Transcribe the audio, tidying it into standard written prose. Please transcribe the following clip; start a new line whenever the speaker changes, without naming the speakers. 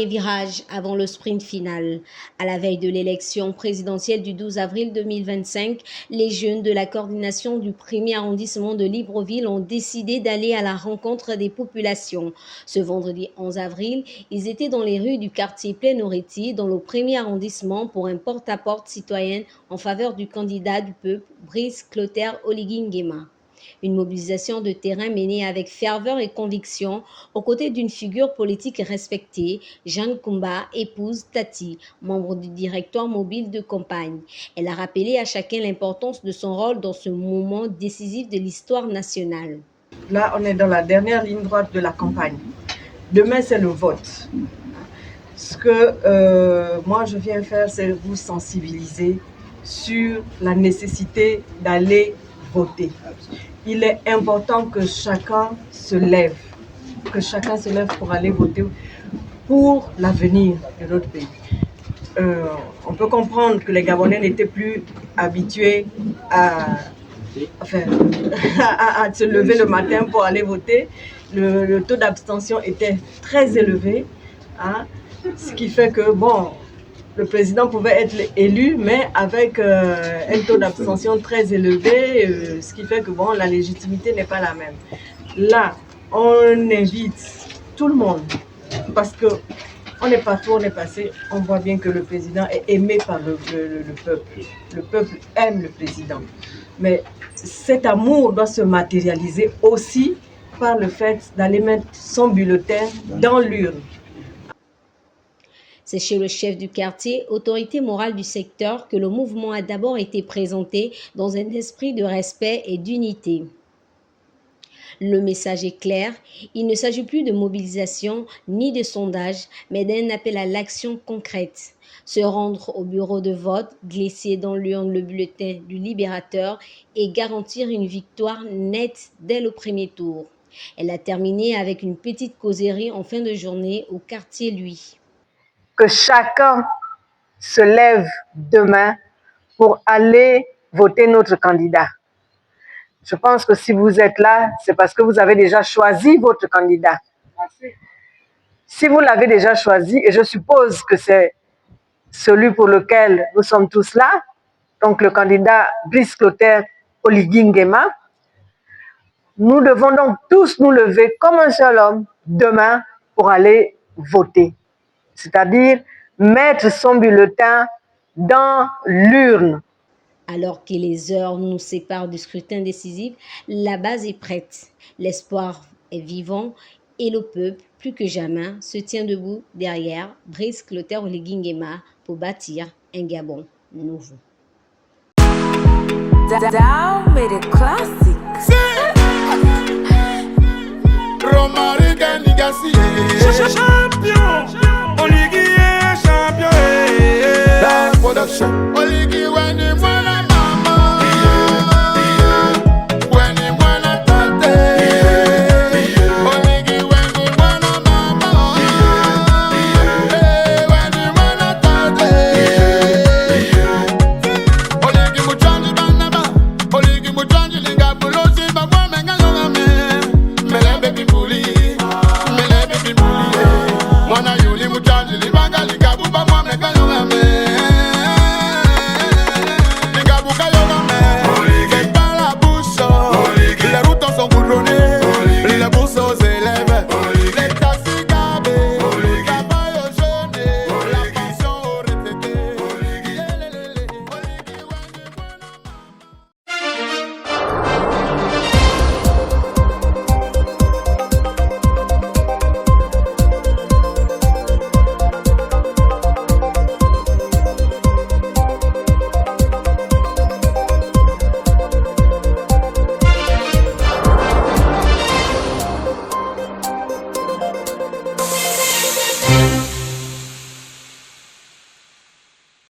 dernier virage avant le sprint final. À la veille de l'élection présidentielle du 12 avril 2025, les jeunes de la coordination du 1er arrondissement de Libreville ont décidé d'aller à la rencontre des populations. Ce vendredi 11 avril, ils étaient dans les rues du quartier Plein-Oreti, dans le 1er arrondissement, pour un porte-à-porte citoyen en faveur du candidat du peuple, Brice Clotaire Oligui Nguema. Une mobilisation de terrain menée avec ferveur et conviction aux côtés d'une figure politique respectée, Jeanne Koumba, épouse Tati, membre du directoire mobile de campagne. Elle a rappelé à chacun l'importance de son rôle dans ce moment décisif de l'histoire nationale.
Là, on est dans la dernière ligne droite de la campagne. Demain, c'est le vote. Ce que moi, je viens faire, c'est vous sensibiliser sur la nécessité d'aller voter. Il est important que chacun se lève pour aller voter pour l'avenir de notre pays. On peut comprendre que les Gabonais n'étaient plus habitués à se lever le matin pour aller voter. Le taux d'abstention était très élevé, hein, ce qui fait que, bon, le président pouvait être élu, mais avec un taux d'abstention très élevé, ce qui fait que, bon, la légitimité n'est pas la même. Là, on invite tout le monde, parce que on est partout, on est passé, on voit bien que le président est aimé par le peuple. Le peuple aime le président. Mais cet amour doit se matérialiser aussi par le fait d'aller mettre son bulletin dans l'urne.
C'est chez le chef du quartier, autorité morale du secteur, que le mouvement a d'abord été présenté dans un esprit de respect et d'unité. Le message est clair, il ne s'agit plus de mobilisation ni de sondage, mais d'un appel à l'action concrète. Se rendre au bureau de vote, glisser dans l'urne le bulletin du libérateur et garantir une victoire nette dès le premier tour. Elle a terminé avec une petite causerie en fin de journée au quartier Lui.
Que chacun se lève demain pour aller voter notre candidat. Je pense que si vous êtes là, c'est parce que vous avez déjà choisi votre candidat. Si vous l'avez déjà choisi, et je suppose que c'est celui pour lequel nous sommes tous là, donc le candidat Brice Clotaire Oligui Nguema, nous devons donc tous nous lever comme un seul homme demain pour aller voter. C'est-à-dire mettre son bulletin dans l'urne.
Alors que les heures nous séparent du scrutin décisif, la base est prête, l'espoir est vivant et le peuple, plus que jamais, se tient debout derrière Brice Clotaire Oligui Nguema pour bâtir un Gabon nouveau.
Down with the classics.
Champion, Oligui est champion. La production, Oligui.